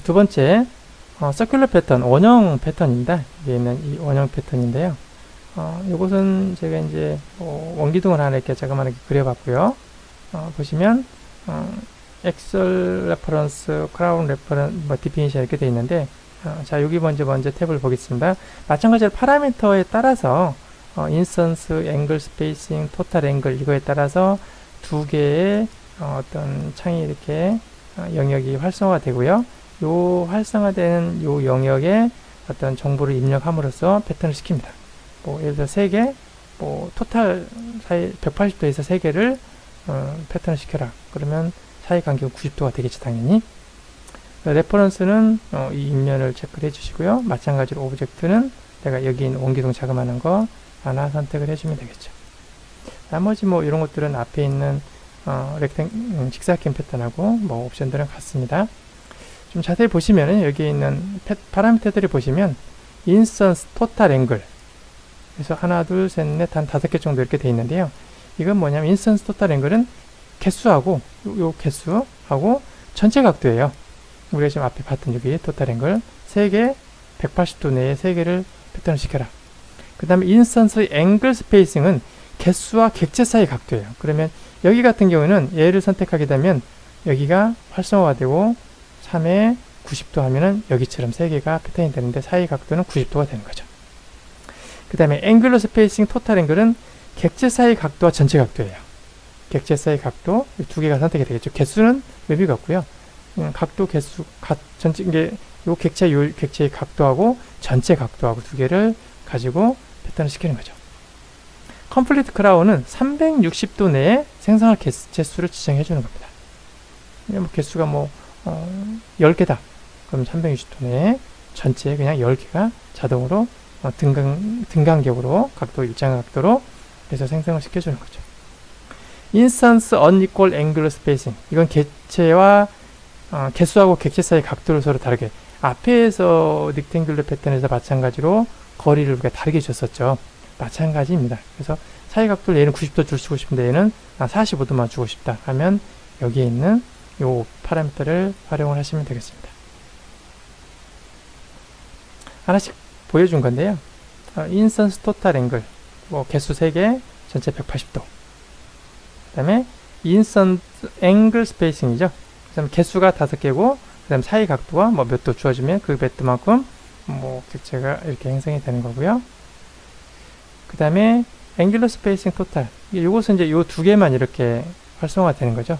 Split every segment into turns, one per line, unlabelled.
두 번째, 서큘러 패턴, 원형 패턴입니다. 여기 있는 이 원형 패턴인데요. 요것은 제가 이제 원기둥을 하나 이렇게 자그마하게 그려봤고요. 보시면, 엑셀 레퍼런스, 크라운 레퍼런스, 디피니션 이렇게 되어 있는데, 자, 여기 먼저 탭을 보겠습니다. 마찬가지로 파라미터에 따라서, 인스턴스, 앵글 스페이싱, 토탈 앵글, 이거에 따라서 두 개의 어떤 창이 이렇게 영역이 활성화 되고요. 요 활성화되는 요 영역에 어떤 정보를 입력함으로써 패턴을 시킵니다. 뭐 예를 들어 3개, 뭐 토탈 사이 180도에서 3개를 패턴을 시켜라. 그러면 사이 간격은 90도가 되겠죠, 당연히. 레퍼런스는 이 입면을 체크를 해주시고요. 마찬가지로 오브젝트는 내가 여기 있는 원기둥 자그마한 거 하나 선택을 해주면 되겠죠. 나머지 뭐 이런 것들은 앞에 있는 직사각형 패턴하고 뭐 옵션들은 같습니다. 좀 자세히 보시면은 여기 있는 파라미터들이 보시면 인스턴스 토탈 앵글, 그래서 하나 둘 셋 넷 한 5개 정도 이렇게 되어 있는데요. 이건 뭐냐면 인스턴스 토탈 앵글은 개수하고 요 개수하고 전체 각도예요. 우리가 지금 앞에 봤던 여기 토탈 앵글 3개 180도 내에 3개를 패턴을 시켜라. 그 다음에 인스턴스 앵글 스페이싱은 개수와 객체 사이 각도예요. 그러면 여기 같은 경우는 얘를 선택하게 되면 여기가 활성화가 되고 3에 90도 하면은 여기처럼 3개가 패턴이 되는데 사이 각도는 90도가 되는 거죠. 그 다음에 앵글러 스페이싱 토탈 앵글은 객체 사이 각도와 전체 각도예요. 객체 사이 각도 두 개가 선택이 되겠죠. 개수는 의미가 없고요. 각도 개수 전체 이게 요 객체의 각도하고 전체 각도하고 두 개를 가지고 패턴을 시키는 거죠. 컴플리트 크라운은 360도 내에 생성할 개수를 지정해 주는 겁니다. 뭐 개수가 뭐 10개다. 그럼 360도 내에 전체에 그냥 10개가 자동으로 등간격으로 각도 일정한 각도로 그래서 생성을 시켜주는 거죠. 인스턴스 unequal angular spacing, 이건 개체와 개수하고 객체 사이 각도를 서로 다르게, 앞에서 닉탱귤러 패턴에서 마찬가지로 거리를 우리가 다르게 줬었죠. 마찬가지입니다. 그래서 사이 각도를 얘는 90도 주고 싶은데 얘는 45도만 주고 싶다 하면 여기에 있는 요 파라미터를 활용을 하시면 되겠습니다. 하나씩 보여준 건데요. 인스턴스 토탈 앵글, 뭐 개수 3개, 전체 180도. 그 다음에 인스턴스 앵글 스페이싱이죠. 그 다음에 개수가 5개고, 그 다음에 사이 각도가 뭐 몇 도 주어지면 그 몇 도만큼 뭐 객체가 이렇게 형성이 되는 거고요. 그 다음에 앵귤러 스페이싱 토탈, 이것은 이제 요 두 개만 이렇게 활성화 되는 거죠.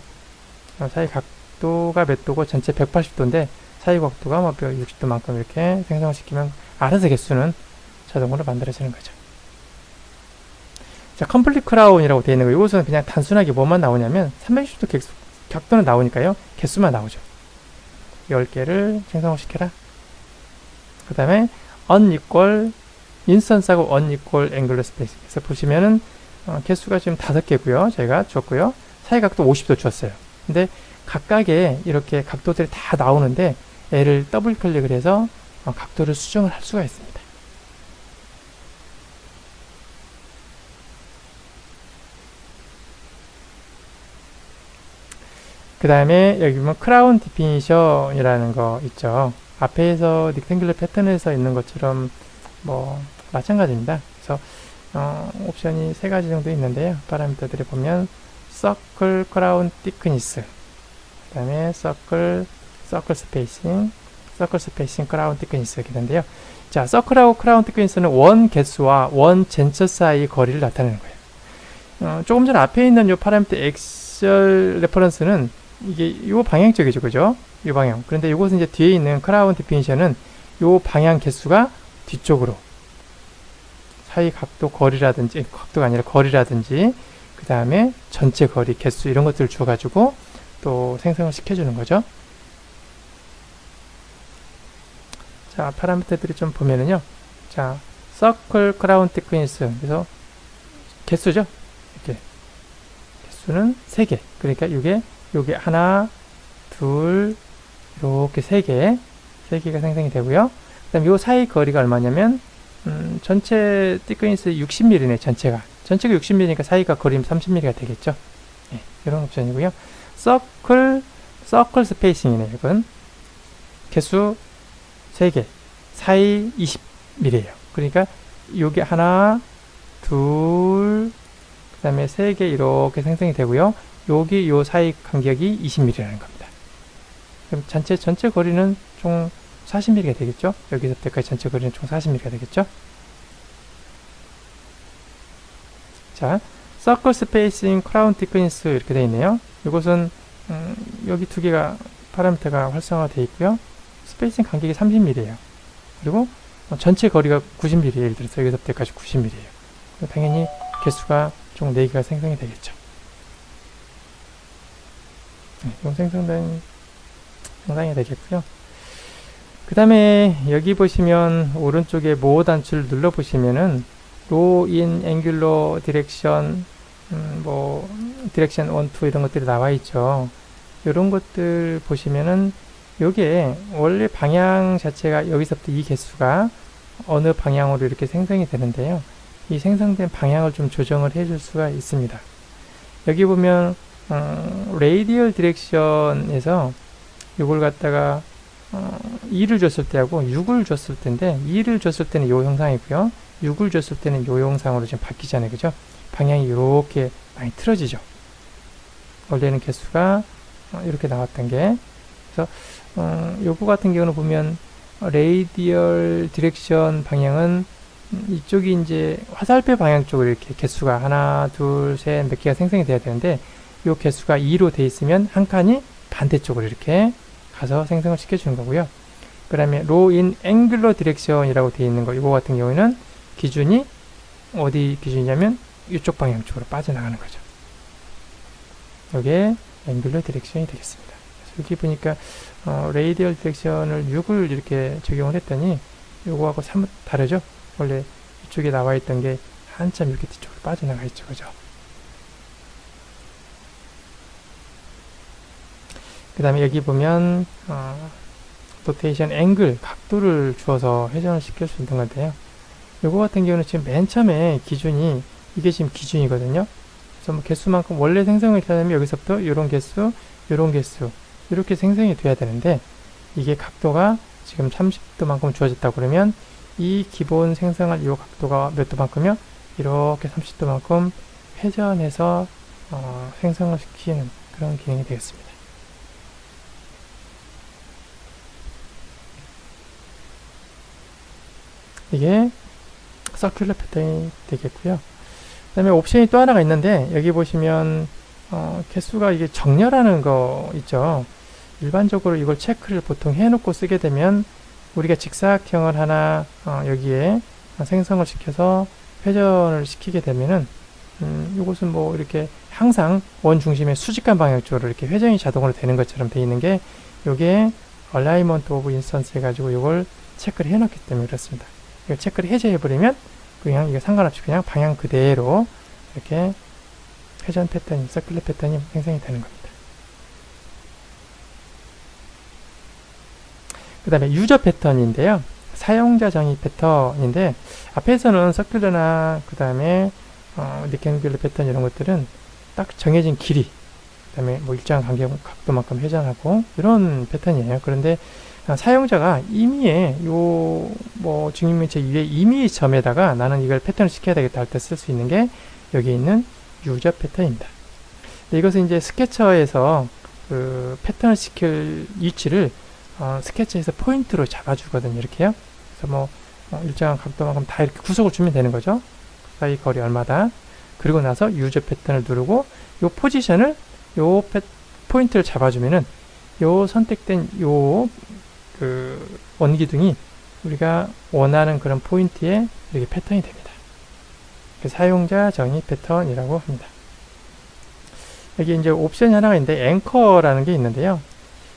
사이 각도가 몇 도고 전체 180도인데 사이 각도가 뭐 60도만큼 이렇게 생성을 시키면 알아서 개수는 자동으로 만들어지는 거죠. 자, 컴플리트 크라운이라고 되어 있는 거, 이것은 그냥 단순하게 뭐만 나오냐면 360도 각도는 나오니까요. 개수만 나오죠. 10개를 생성을 시켜라. 그 다음에 unequal 인스턴스하고 unequal angular spacing. 그래서 보시면은 개수가 지금 5개고요. 저희가 줬고요. 사이 각도 50도 줬어요. 근데 각각의 이렇게 각도들이 다 나오는데 얘를 더블 클릭을 해서 각도를 수정을 할 수가 있습니다. 그 다음에 여기 보면 크라운 디피니션이라는 거 있죠. 앞에서 닉탱귤러 패턴에서 있는 것처럼 뭐 마찬가지입니다. 그래서 옵션이 3가지 정도 있는데요. 파라미터들이 보면 서클 크라운 thickness, 그 다음에 서클 스페이싱 크라운 thickness 이렇게 되는데요. 자, 서클하고 크라운 thickness는 원 개수와 원 전체 사이 거리를 나타내는 거예요. 조금 전 앞에 있는 요 파라미터 엑셀 레퍼런스는 이게 요 방향적이죠, 그죠? 요 방향. 그런데 이것은 이제 뒤에 있는 크라운 디피니션은 요 방향 개수가 뒤쪽으로 사이 각도 거리라든지, 각도가 아니라 거리라든지, 그 다음에 전체 거리 개수 이런 것들을 줘가지고 또 생성을 시켜주는 거죠. 자, 파라미터들이 좀 보면은요. 자, 서클 크라운 thickness, 그래서 개수죠. 이렇게 개수는 3개. 그러니까 요게 하나, 둘, 이렇게 3개가 생성이 되고요. 그 다음 요 사이 거리가 얼마냐면 전체 thickness 60mm네. 전체가 60mm니까 사이가 거리면 30mm가 되겠죠. 네, 이런 옵션이고요. 서클 스페이싱이네요. 이건 개수 3개, 사이 20mm예요. 그러니까 요게 하나, 둘, 그 다음에 3개 이렇게 생성이 되고요. 여기 요 사이 간격이 20mm라는 겁니다. 그럼 전체 거리는 총 40mm가 되겠죠? 여기서부터까지 전체 거리는 총 40mm가 되겠죠? 자, Circle Spacing, Crown Thickness 이렇게 되어 있네요. 이것은 여기 두 개가 파라미터가 활성화되어 있고요. 스페이싱 간격이 30mm예요. 그리고 전체 거리가 90mm, 예를 들어서 여기서부터까지 90mm예요. 당연히 개수가 총 4개가 생성이 되겠죠. 네, 이건 생성이 되겠고요. 그 다음에 여기 보시면 오른쪽에 모어 단추를 눌러 보시면은 Low in Angular Direction, 디렉션 1, 2 이런 것들이 나와 있죠. 이런 것들 보시면은 요게 원래 방향 자체가 여기서부터 이 개수가 어느 방향으로 이렇게 생성이 되는데요. 이 생성된 방향을 좀 조정을 해줄 수가 있습니다. 여기 보면 레이디얼 디렉션에서 이걸 갖다가 2를 줬을 때하고 6을 줬을 때인데 2를 줬을 때는 이 형상이고요. 6을 줬을 때는 이 형상으로 지금 바뀌잖아요. 그죠? 방향이 이렇게 많이 틀어지죠. 원래는 개수가 이렇게 나왔던 게, 그래서 요거 같은 경우는 보면 레이디얼 디렉션 방향은 이쪽이 이제 화살표 방향 쪽으로 이렇게 개수가 하나, 둘, 셋 몇 개가 생성이 돼야 되는데 요 개수가 2로 돼 있으면 한 칸이 반대쪽으로 이렇게 가서 생성을 시켜주는 거고요. 그 다음에 Low in Angular Direction이라고 되어 있는 거, 이거 같은 경우에는 기준이 어디 기준이냐면 이쪽 방향 쪽으로 빠져나가는 거죠. 이게 Angular Direction이 되겠습니다. 그래서 여기 보니까 Radial Direction을 6을 이렇게 적용을 했더니 요거하고 사뭇 다르죠. 원래 이쪽에 나와 있던 게 한참 이렇게 뒤쪽으로 빠져나가 있죠. 그죠? 그 다음에 여기 보면 로테이션 앵글, 각도를 주어서 회전을 시킬 수 있는 건데요. 요거 같은 경우는 지금 맨 처음에 기준이 이게 지금 기준이거든요. 그래서 뭐 개수만큼 원래 생성을 하려면 여기서부터 요런 개수, 요런 개수 이렇게 생성이 돼야 되는데 이게 각도가 지금 30도만큼 주어졌다 그러면 이 기본 생성할 이 각도가 몇 도만큼이요? 이렇게 30도만큼 회전해서 생성을 시키는 그런 기능이 되겠습니다. 이게 서큘러 패턴이 되겠고요. 그 다음에 옵션이 또 하나가 있는데 여기 보시면 개수가 이게 정렬하는 거 있죠. 일반적으로 이걸 체크를 보통 해놓고 쓰게 되면 우리가 직사각형을 하나 여기에 생성을 시켜서 회전을 시키게 되면은 이것은 뭐 이렇게 항상 원 중심의 수직간 방향 쪽으로 이렇게 회전이 자동으로 되는 것처럼 되어 있는 게 요게 Alignment of Instance 해가지고 이걸 체크를 해놨기 때문에 그렇습니다. 이걸 체크를 해제해버리면 그냥 이거 상관없이 그냥 방향 그대로 이렇게 회전 패턴이, 서큘러 패턴이 생성이 되는 겁니다. 그 다음에 유저 패턴인데요. 사용자 정의 패턴인데 앞에서는 서큘러나 그 다음에 리켄귤러 패턴 이런 것들은 딱 정해진 길이, 그 다음에 뭐 일정한 각도만큼 회전하고 이런 패턴이에요. 그런데 사용자가 임의의 뭐 증명문제 위에 임의의 점에다가 나는 이걸 패턴을 시켜야 되겠다 할 때 쓸 수 있는 게 여기 있는 유저 패턴입니다. 이것은 이제 스케쳐에서 그 패턴을 시킬 위치를 스케치에서 포인트로 잡아주거든요. 이렇게요. 그래서 뭐 일정한 각도만큼 다 이렇게 구속을 주면 되는 거죠. 사이 거리 얼마다. 그리고 나서 유저 패턴을 누르고 요 포지션을 요 포인트를 잡아주면은 요 선택된 그 원기둥이 우리가 원하는 그런 포인트에 이렇게 패턴이 됩니다. 사용자 정의 패턴이라고 합니다. 여기 이제 옵션이 하나가 있는데 앵커라는 게 있는데요.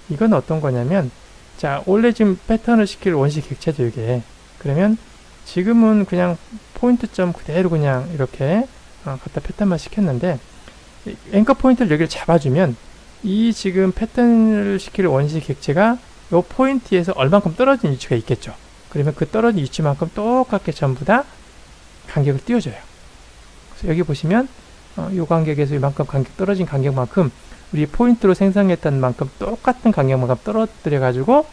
이건 어떤 거냐면 자, 원래 지금 패턴을 시킬 원시 객체죠, 이게. 그러면 지금은 그냥 포인트점 그대로 그냥 이렇게 갖다 패턴만 시켰는데 앵커 포인트를 여기를 잡아주면 이 지금 패턴을 시킬 원시 객체가 이 포인트에서 얼만큼 떨어진 위치가 있겠죠. 그러면 그 떨어진 위치만큼 똑같게 전부 다 간격을 띄워줘요. 그래서 여기 보시면 이 간격에서 이만큼 떨어진 간격만큼 우리 포인트로 생성했던 만큼 똑같은 간격만큼 떨어뜨려 가지고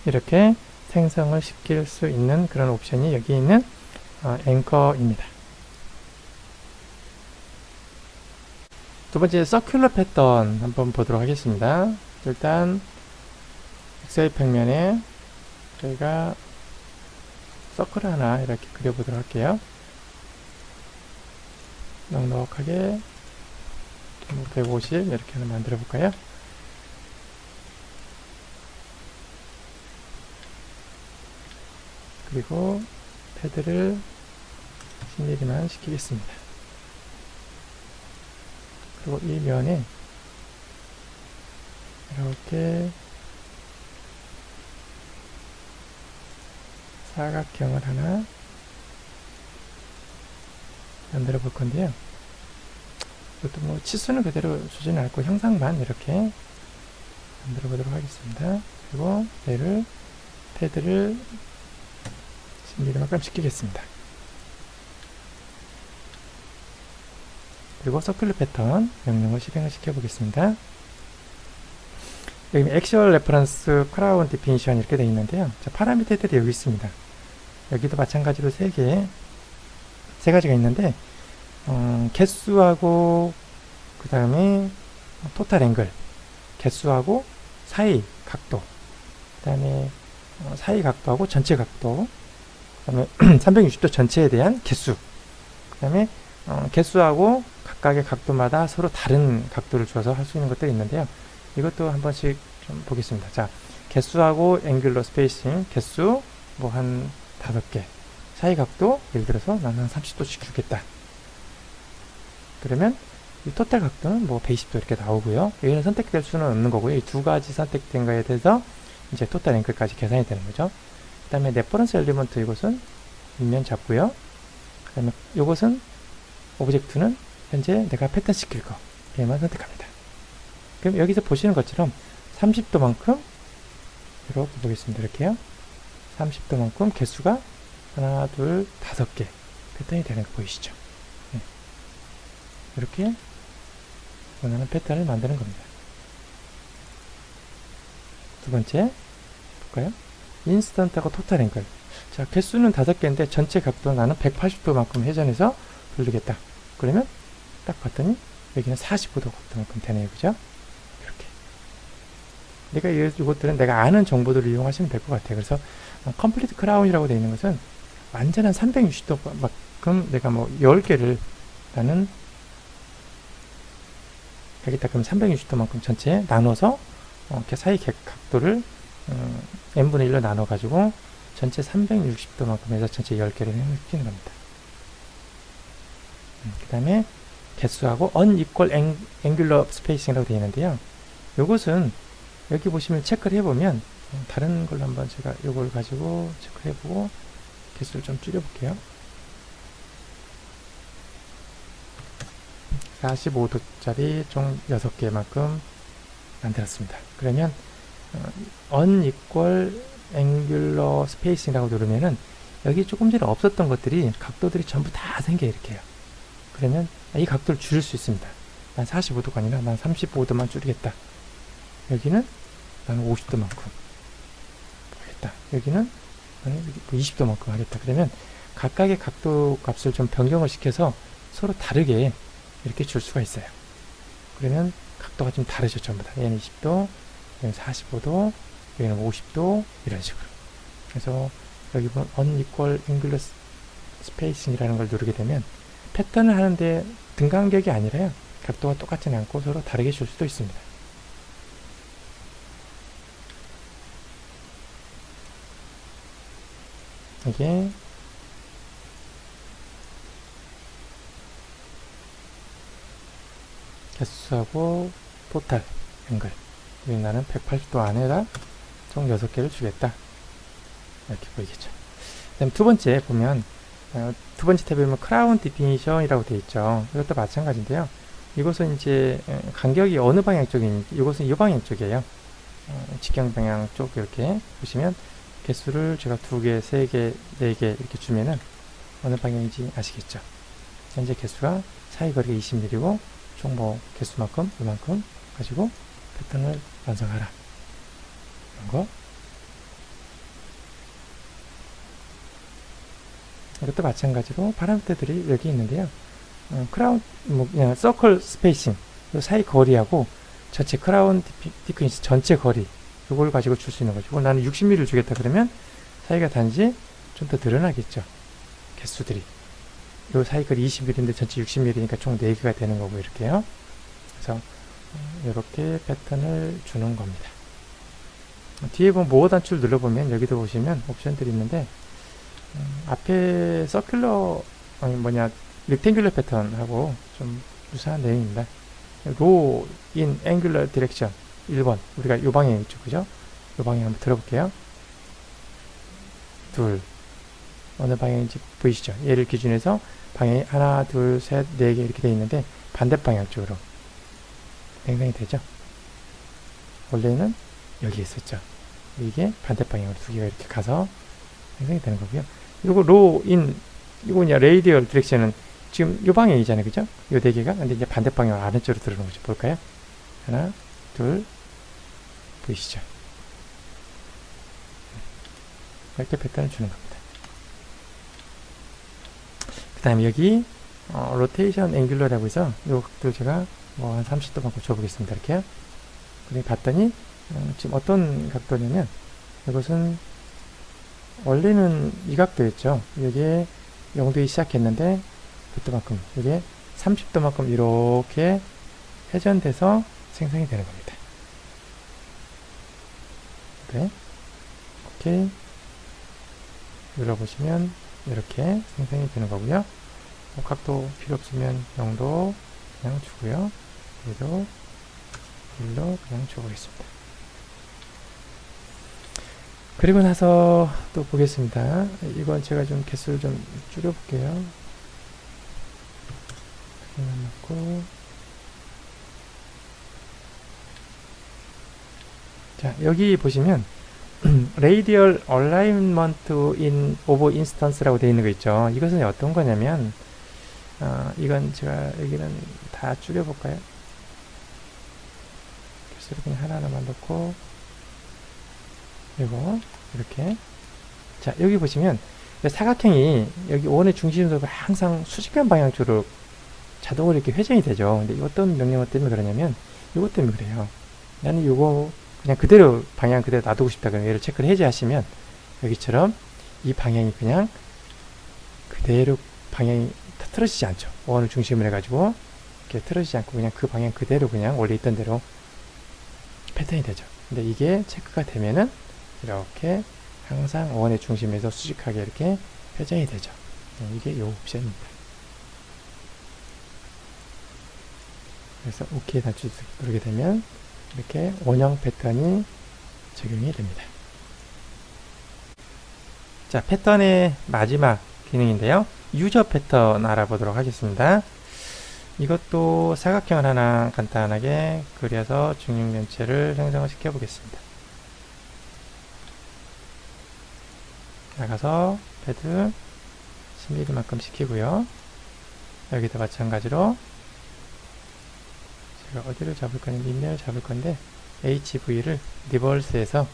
이렇게 생성을 시킬 수 있는 그런 옵션이 여기 있는 앵커입니다. 두 번째 서큘러 패턴 한번 보도록 하겠습니다. 일단 엑셀 평면에 저희가 서클을 하나 이렇게 그려보도록 할게요. 넉넉하게 150 이렇게 하나 만들어 볼까요? 그리고 패드를 10mm만 시키겠습니다. 그리고 이 면에 이렇게 사각형을 하나 만들어 볼 건데요. 이것도 뭐 치수는 그대로 주지는 않고 형상만 이렇게 만들어 보도록 하겠습니다. 그리고 얘를 패드를 10mm만큼 시키겠습니다. 그리고 서큘러 패턴 명령을 실행을 시켜 보겠습니다. 여기 액츄얼 레퍼런스 크라운 디피니션 이렇게 되어 있는데요. 자, 파라미터들이 여기 있습니다. 여기도 마찬가지로 세 가지가 있는데 개수하고 그 다음에 토탈 앵글, 개수하고 사이 각도, 그 다음에 사이 각도하고 전체 각도, 그 다음에 360도 전체에 대한 개수, 그 다음에 개수하고 각각의 각도마다 서로 다른 각도를 주어서 할 수 있는 것들이 있는데요. 이것도 한 번씩 좀 보겠습니다. 자, 개수하고 앵귤러 스페이싱, 개수 뭐 한 5개, 사이 각도 예를 들어서 나는 한 30도씩 주겠다. 그러면 이 토탈 각도는 뭐 120도 이렇게 나오고요. 여기는 선택될 수는 없는 거고요. 이 두 가지 선택된 거에 대해서 이제 토탈 앵글까지 계산이 되는 거죠. 그 다음에 레퍼런스 엘리먼트 이것은 윗면 잡고요. 그 다음에 이것은 오브젝트는 현재 내가 패턴 시킬 거 얘만 선택합니다. 그럼 여기서 보시는 것처럼 30도만큼 이렇게 보겠습니다. 이렇게요. 30도만큼 개수가 하나, 둘, 5개 패턴이 되는 거 보이시죠? 네. 이렇게 원하는 패턴을 만드는 겁니다. 두 번째 볼까요? 인스턴트하고 토탈 앵글. 자, 개수는 5개인데 전체 각도 나는 180도만큼 회전해서 돌리겠다. 그러면 딱 봤더니 여기는 45도 각도만큼 되네요. 그죠? 이렇게. 이것들은 내가 아는 정보들을 이용하시면 될 것 같아요. 그래서 컴플리트 크라운이라고 되어 있는 것은 완전한 360도만큼 내가 뭐 10개를 나는 여기다 그럼 360도만큼 전체 나눠서 이렇게 사이 각도를 n분의 1로 나눠 가지고 전체 360도만큼 해서 전체 10개를 시키는 겁니다. 그 다음에 개수하고 unequal angular spacing이라고 되어 있는데요. 이것은 여기 보시면 체크를 해보면 다른 걸로 한번 제가 이걸 가지고 체크를 해보고 개수를 좀 줄여볼게요. 45도짜리 총 6개만큼 만들었습니다. 그러면 unequal angular spacing이라고 누르면은 여기 조금 전에 없었던 것들이 각도들이 전부 다 생겨 이렇게 해요. 그러면 이 각도를 줄일 수 있습니다. 난 45도가 아니라 난 35도만 줄이겠다. 여기는 나는 50도만큼 하겠다. 여기는 나는 20도만큼 하겠다. 그러면 각각의 각도 값을 좀 변경을 시켜서 서로 다르게 이렇게 줄 수가 있어요. 그러면 각도가 좀 다르죠. 전부 다. 얘는 20도, 여기는 45도, 여기는 50도 이런 식으로. 그래서 여기 보면 unequal angular spacing이라는 걸 누르게 되면 패턴을 하는데 등간격이 아니라요. 각도가 똑같지는 않고 서로 다르게 줄 수도 있습니다. 이게 개수하고 토탈 앵글. 여기 나는 180도 안에다 총 6개를 주겠다. 이렇게 보이겠죠. 그 다음 두 번째 보면 두 번째 탭에 보면 크라운 디피니션이라고 되어 있죠. 이것도 마찬가지인데요. 이것은 이제 간격이 어느 방향 쪽인지, 이것은 이 방향 쪽이에요. 직경 방향 쪽 이렇게 보시면 개수를 제가 2개, 3개, 4개 이렇게 주면은 어느 방향인지 아시겠죠? 현재 개수가 사이거리가 20mm고 총 뭐 개수만큼 이만큼 가지고 패턴을 완성하라. 이런 거 이것도 마찬가지로 파라미터들이 여기 있는데요. 크라운, 그냥 서클 스페이싱, 이 사이 거리하고 전체 크라운 디크니스 전체 거리, 이걸 가지고 줄 수 있는 거죠. 이걸 나는 60mm를 주겠다 그러면 사이가 단지 좀 더 늘어나겠죠. 개수들이. 요 사이 거리 20mm인데 전체 60mm니까 총 4개가 되는 거고, 이렇게요. 그래서 이렇게 패턴을 주는 겁니다. 뒤에 보면 모어 단추를 눌러보면 여기도 보시면 옵션들이 있는데, 앞에 서큘러, 렉탱귤러 패턴하고 좀 유사한 내용입니다. 로 인 앵귤러 디렉션 1번, 우리가 요 방향이죠, 그죠? 요 방향 한번 들어볼게요. 둘, 어느 방향인지 보이시죠? 얘를 기준해서 방향이 하나, 둘, 셋, 네 개 이렇게 되어 있는데 반대 방향 쪽으로 뱅뱅이 되죠? 원래는 여기 있었죠. 이게 반대 방향으로 두 개가 이렇게 가서 뱅뱅이 되는 거고요. 요거 로 인, 이거 그냥 레이디얼 디렉션은 지금 요 방향이잖아요, 그죠? 요 네 개가. 근데 이제 반대 방향 아래쪽으로 들어오는 거죠. 볼까요? 하나, 둘, 보이시죠? 이렇게 패턴을 주는 겁니다. 그 다음에 여기 로테이션 앵귤러라고 해서 요 각도 제가 뭐 한 30도만 고쳐보겠습니다. 이렇게요. 그래 봤더니 지금 어떤 각도냐면, 이것은 원래는 이 각도였죠. 여기에 0도에 시작했는데 그때만큼 여기에 30도만큼 이렇게 회전돼서 생성이 되는 겁니다. 네. 오케이. 눌러보시면 이렇게 생성이 되는 거고요. 각도 필요 없으면 0도 그냥 주고요. 여기도 1로 그냥 줘보겠습니다. 그리고 나서 또 보겠습니다. 이건 제가 좀 개수를 좀 줄여볼게요. 여기만 넣고, 자, 여기 보시면 Radial Alignment in of Instance라고 되어 있는 거 있죠. 이것은 어떤 거냐면, 이건 제가 여기는 다 줄여볼까요? 개수를 그냥 하나하나만 넣고, 그리고 이렇게. 자, 여기 보시면 사각형이 여기 원의 중심으로 항상 수직한 방향 쪽으로 자동으로 이렇게 회전이 되죠. 근데 어떤 명령 때문에 그러냐면, 이것 때문에 그래요. 나는 이거 그냥 그대로 방향 그대로 놔두고 싶다 그러면 얘를 체크를 해제하시면 여기처럼 이 방향이 그냥 그대로 방향이 틀어지지 않죠. 원을 중심으로 해가지고 이렇게 틀어지지 않고 그냥 그 방향 그대로 그냥 원래 있던 대로 패턴이 되죠. 근데 이게 체크가 되면은 이렇게 항상 원의 중심에서 수직하게 이렇게 회전이 되죠. 이게 이 옵션입니다. 그래서 OK 단추 누르게 되면 이렇게 원형 패턴이 적용이 됩니다. 자, 패턴의 마지막 기능인데요. 유저 패턴 알아보도록 하겠습니다. 이것도 사각형을 하나 간단하게 그려서 중력면체를 생성을 시켜 보겠습니다. 나가서 패드 10mm만큼 시키고요. 여기도 마찬가지로 제가 어디를 잡을 거냐, 밑면을 잡을 건데 HV를 리버스해서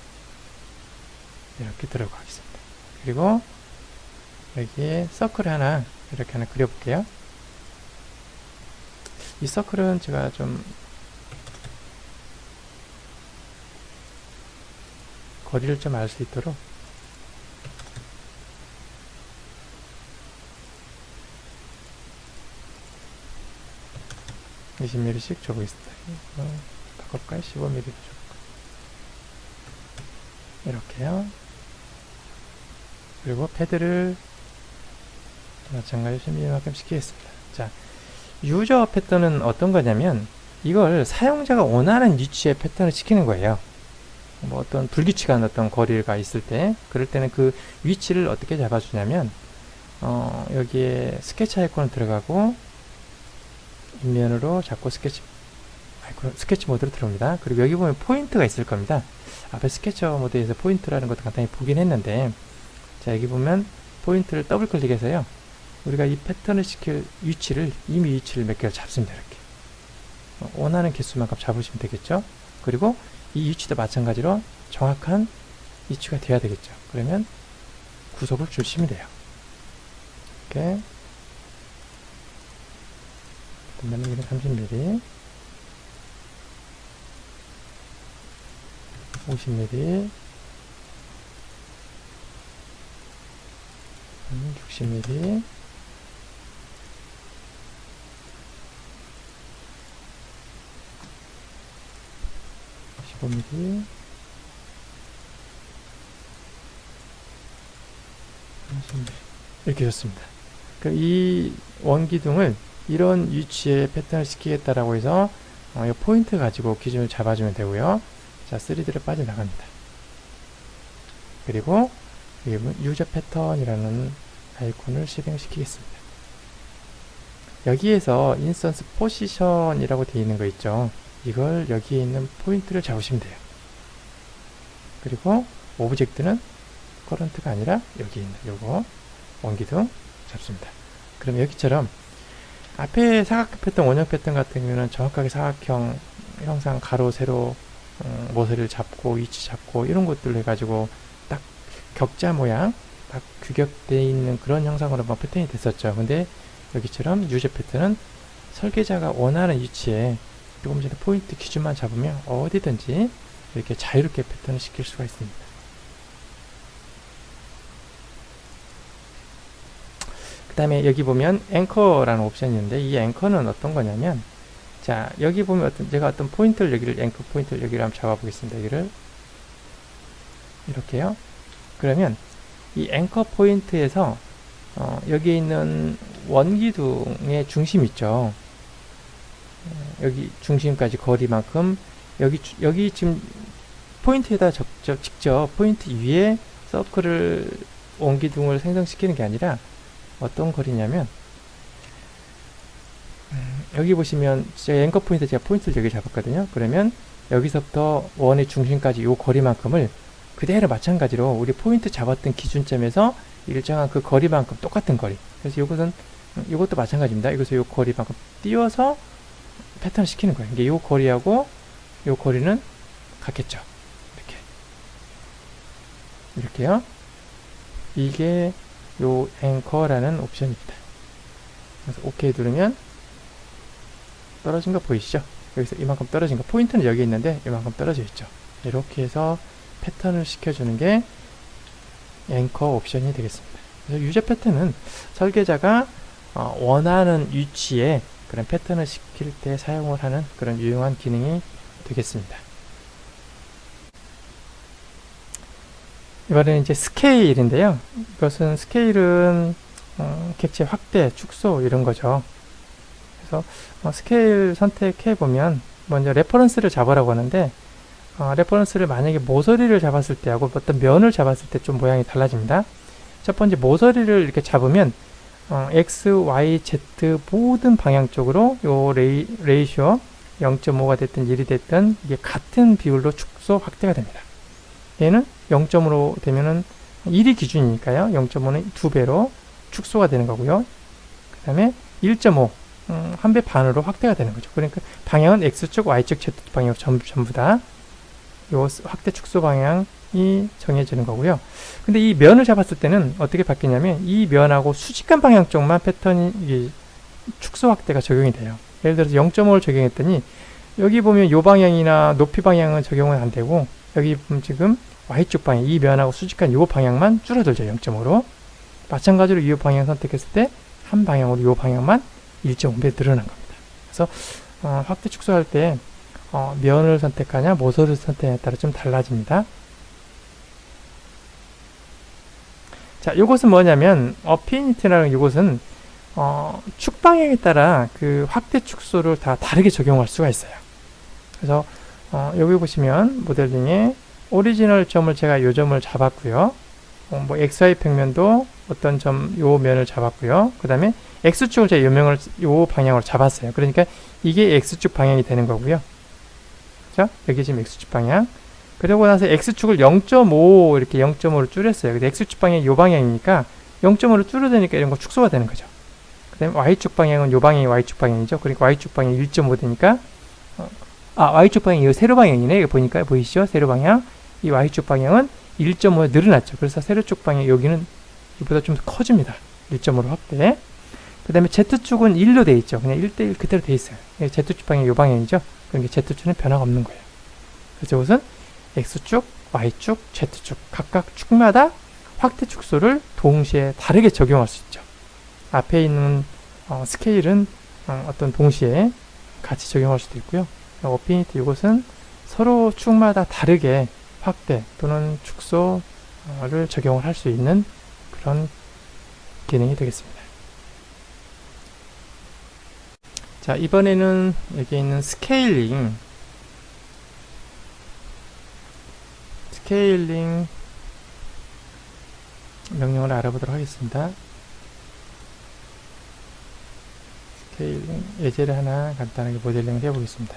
이렇게 들어가겠습니다. 그리고 여기에 서클 하나 이렇게 하나 그려볼게요. 이 서클은 제가 좀 거리를 좀 알 수 있도록 20mm씩 줘보겠습니다. 바꿀까요? 15mm로 줘볼까요? 이렇게요. 그리고 패드를 마찬가지로 10mm만큼 시키겠습니다. 자, 유저 패턴은 어떤 거냐면 이걸 사용자가 원하는 위치에 패턴을 시키는 거예요. 뭐 어떤 불규칙한 어떤 거리가 있을 때, 그럴 때는 그 위치를 어떻게 잡아주냐면 여기에 스케치 아이콘을 들어가고 인면으로 잡고 스케치 모드로 들어옵니다. 그리고 여기 보면 포인트가 있을 겁니다. 앞에 스케쳐 모드에서 포인트라는 것도 간단히 보긴 했는데, 자, 여기 보면 포인트를 더블 클릭해서요, 우리가 이 패턴을 시킬 위치를, 이미 위치를 몇 개를 잡습니다. 이렇게 원하는 개수만큼 잡으시면 되겠죠. 그리고 이 위치도 마찬가지로 정확한 위치가 돼야 되겠죠. 그러면 구속을 주시면 돼요. 이렇게. 그다음에 여기는 30mm, 50mm, 60mm, 15mm, 30mm 이렇게 줬습니다. 이 원기둥을 이런 위치에 패턴을 시키겠다라고 해서 이 포인트 가지고 기준을 잡아주면 되고요. 자, 3D로 빠져나갑니다. 그리고 여기 유저 패턴이라는 아이콘을 실행시키겠습니다. 여기에서 인스턴스 포지션이라고 되어 있는 거 있죠. 이걸 여기에 있는 포인트를 잡으시면 돼요. 그리고 오브젝트는 커런트가 아니라 여기 있는 요거 원기둥 잡습니다. 그럼 여기처럼 앞에 사각형 패턴, 원형 패턴 같은 경우는 정확하게 사각형 형상, 가로, 세로, 모서리를 잡고 위치 잡고 이런 것들로 해가지고 딱 격자 모양 딱 규격되어 있는 그런 형상으로 패턴이 됐었죠. 근데 여기처럼 유저 패턴은 설계자가 원하는 위치에 조금 전에 포인트 기준만 잡으면 어디든지 이렇게 자유롭게 패턴을 시킬 수가 있습니다. 그 다음에 여기 보면 앵커라는 옵션이 있는데, 이 앵커는 어떤 거냐면, 자, 여기 보면 제가 어떤 포인트를 여기를, 앵커 포인트를 여기를 한번 잡아 보겠습니다. 여기를 이렇게요. 그러면 이 앵커 포인트에서 여기에 있는 원기둥의 중심 있죠. 여기 중심까지 거리만큼 여기 지금 포인트에다 직접 포인트 위에 서클을 원기둥을 생성시키는 게 아니라 어떤 거리냐면, 여기 보시면 제 앵커 포인트, 제가 포인트를 여기 잡았거든요. 그러면 여기서부터 원의 중심까지 이 거리만큼을 그대로 마찬가지로 우리 포인트 잡았던 기준점에서 일정한 그 거리만큼 똑같은 거리. 그래서 이것도 마찬가지입니다. 여기서 이 거리만큼 띄워서 패턴을 시키는 거예요. 이게 이 거리하고 이 거리는 같겠죠. 이렇게요. 이게 요 앵커라는 옵션입니다. 그래서 OK 누르면 떨어진 거 보이시죠? 여기서 이만큼 떨어진 거, 포인트는 여기 있는데 이만큼 떨어져 있죠. 이렇게 해서 패턴을 시켜주는 게 앵커 옵션이 되겠습니다. 그래서 유저 패턴은 설계자가 원하는 위치에 그런 패턴을 시킬 때 사용을 하는 그런 유용한 기능이 되겠습니다. 이번에는 이제 스케일인데요. 이것은 스케일은 객체 확대, 축소 이런 거죠. 그래서 스케일 선택해 보면 먼저 레퍼런스를 잡으라고 하는데, 레퍼런스를 만약에 모서리를 잡았을 때하고 어떤 면을 잡았을 때 좀 모양이 달라집니다. 첫 번째 모서리를 이렇게 잡으면 X, Y, Z 모든 방향 쪽으로 요 레이쇼 0.5가 됐든 1이 됐든 이게 같은 비율로 축소 확대가 됩니다. 얘는 0.5로 되면은 1이 기준이니까요. 0.5는 2배로 축소가 되는 거고요. 그 다음에 1.5 한 배 반으로 확대가 되는 거죠. 그러니까 방향은 X축, Y축, Z축 방향 전부 다 요 확대 축소 방향이 정해지는 거고요. 근데 이 면을 잡았을 때는 어떻게 바뀌냐면, 이 면하고 수직간 방향 쪽만 패턴이 축소 확대가 적용이 돼요. 예를 들어서 0.5를 적용했더니 여기 보면 요 방향이나 높이 방향은 적용은 안 되고, 여기 보면 지금 Y축 방향, 이 면하고 수직간 요 방향만 줄어들죠. 0.5로. 마찬가지로 이 방향 선택했을 때 한 방향으로 요 방향만 1.5배 늘어난 겁니다. 그래서 확대 축소할 때 면을 선택하냐 모서리를 선택하냐에 따라 좀 달라집니다. 자, 이것은 뭐냐면 어피니티라는 이것은 축 방향에 따라 그 확대 축소를 다 다르게 적용할 수가 있어요. 그래서 여기 보시면 모델링에 오리지널 점을 제가 요 점을 잡았고요. 뭐 XY 평면도 어떤 점 요 면을 잡았고요. 그 다음에 X축을 제가 요 방향으로 잡았어요. 그러니까 이게 X축 방향이 되는 거고요. 그죠? 여기 지금 X축 방향. 그러고 나서 X축을 0.5 이렇게 0.5로 줄였어요. 근데 X축 방향이 요 방향이니까 0.5로 줄여되니까 이런 거 축소가 되는 거죠. 그 다음에 Y축 방향은 요 방향이 Y축 방향이죠. 그러니까 Y축 방향이 1.5 되니까 Y축 방향이 이 세로 방향이네. 이거 보니까 보이시죠? 세로 방향. 이 Y축 방향은 1.5에 늘어났죠. 그래서 세로축 방향 여기는 이보다 좀 커집니다. 1.5로 확대. 그 다음에 Z축은 1로 돼 있죠. 그냥 1대1 그대로 돼 있어요. Z축 방향이 이 방향이죠. 그러니까 Z축은 변화가 없는 거예요. 그래서 이것은 X축, Y축, Z축 각각 축마다 확대 축소를 동시에 다르게 적용할 수 있죠. 앞에 있는 스케일은 어떤 동시에 같이 적용할 수도 있고요. 어피니티 이것은 서로 축마다 다르게 확대 또는 축소를 적용을 할 수 있는 그런 기능이 되겠습니다. 자, 이번에는 여기 있는 스케일링 명령을 알아보도록 하겠습니다. 스케일링 예제를 하나 간단하게 모델링을 해보겠습니다.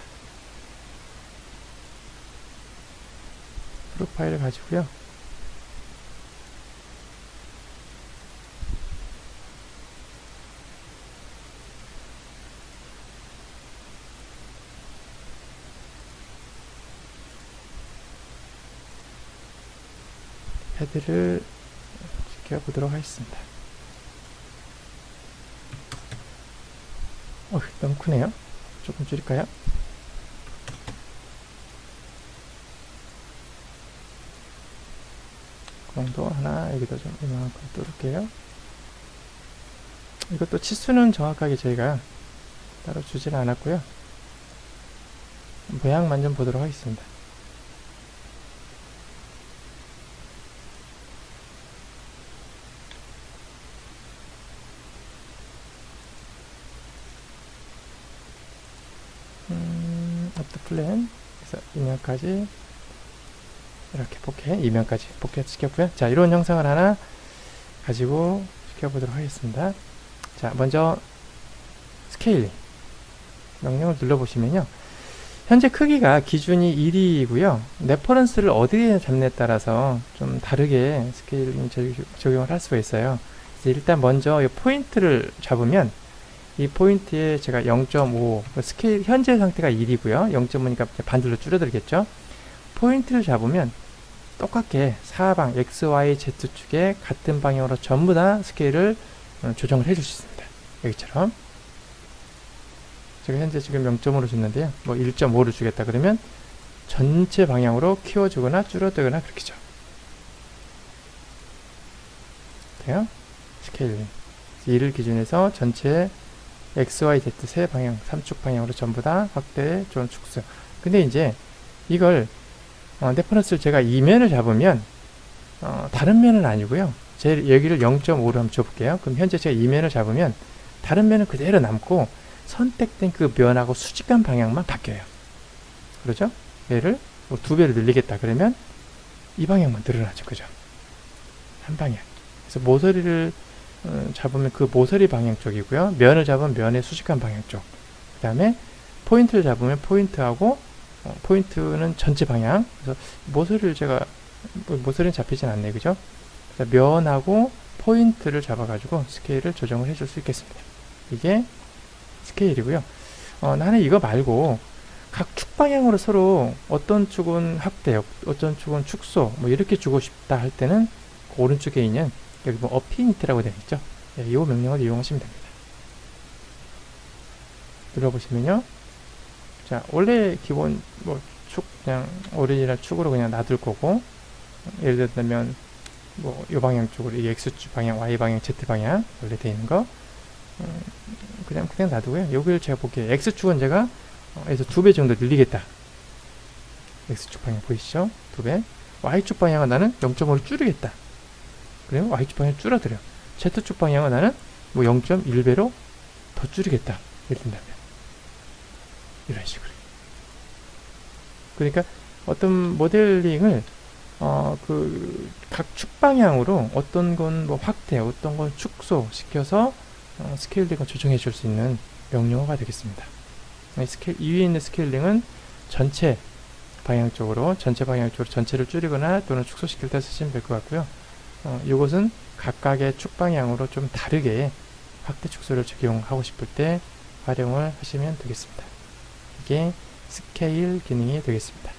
프로파일을 가지고요. 헤드를 지켜보도록 하겠습니다. 너무 크네요. 조금 줄일까요? 공도 하나 여기도 좀 이만큼 뚫을게요. 이것도 치수는 정확하게 저희가 따로 주지는 않았고요. 모양만 좀 보도록 하겠습니다. 업트 플랜 그래서 이면까지 이렇게 이면까지 복귀 시켰고요. 자, 이런 형상을 하나 가지고 시켜보도록 하겠습니다. 자, 먼저 스케일링 명령을 눌러보시면요. 현재 크기가 기준이 1이고요. 레퍼런스를 어디에 잡느냐에 따라서 좀 다르게 스케일링 적용을 할 수가 있어요. 일단 먼저 이 포인트를 잡으면 이 포인트에 제가 0.5 스케일 현재 상태가 1이고요. 0.5니까 반들로 줄어들겠죠. 포인트를 잡으면 똑같게 사방 X, Y, Z축에 같은 방향으로 전부 다 스케일을 조정을 해줄 수 있습니다. 여기처럼 제가 현재 지금 0.5로 줬는데요. 뭐 1.5로 주겠다 그러면 전체 방향으로 키워주거나 줄어들거나 그렇게죠. 돼요? 스케일링 1을 기준해서 전체 X, Y, Z 세 방향, 3축 방향으로 전부 다 확대, 존, 축소. 근데 이제 이걸 레퍼런스를 제가 이면을 잡으면 다른 면은 아니고요. 제 여기를 0.5로 한번 줘볼게요. 그럼 현재 제가 이면을 잡으면 다른 면은 그대로 남고 선택된 그 면하고 수직한 방향만 바뀌어요. 그렇죠? 얘를 뭐 2배로 늘리겠다 그러면 이 방향만 늘어나죠. 그죠? 한 방향. 그래서 모서리를 잡으면 그 모서리 방향 쪽이고요. 면을 잡으면 면의 수직한 방향 쪽. 그 다음에 포인트를 잡으면 포인트하고 포인트는 전체 방향. 그래서 모서리를 제가 모서리는 잡히진 않네, 그죠? 면하고 포인트를 잡아가지고 스케일을 조정을 해줄 수 있겠습니다. 이게 스케일이고요. 나는 이거 말고 각 축 방향으로 서로 어떤 축은 확대, 어떤 축은 축소, 뭐 이렇게 주고 싶다 할 때는 그 오른쪽에 있는 여기 뭐 어피니트라고 되어 있죠. 이 명령을 이용하시면 됩니다. 눌러보시면요. 자, 원래 기본 뭐 축 그냥 오리지널 축으로 그냥 놔둘 거고, 예를 들면 뭐 이 방향 쪽으로 이 X축 방향, Y 방향, Z 방향 원래 되어 있는 거 그냥 놔두고요. 여기를 제가 볼게요. X축은 제가 에서 2배 정도 늘리겠다. X축 방향 보이시죠? 2배. Y축 방향은 나는 0.5를 줄이겠다. 그러면 Y축 방향 줄어들여. Z축 방향은 나는 뭐 0.1배로 더 줄이겠다. 예를 든다면 이런 식으로. 그러니까 어떤 모델링을 그 각 축 방향으로 어떤 건 뭐 확대, 어떤 건 축소 시켜서 스케일링을 조정해 줄 수 있는 명령어가 되겠습니다. 이 위에 있는 스케일링은 전체 방향 쪽으로 전체를 줄이거나 또는 축소시킬 때 쓰시면 될 것 같고요. 이것은 각각의 축 방향으로 좀 다르게 확대 축소를 적용하고 싶을 때 활용을 하시면 되겠습니다. 이게 스케일 기능이 되겠습니다.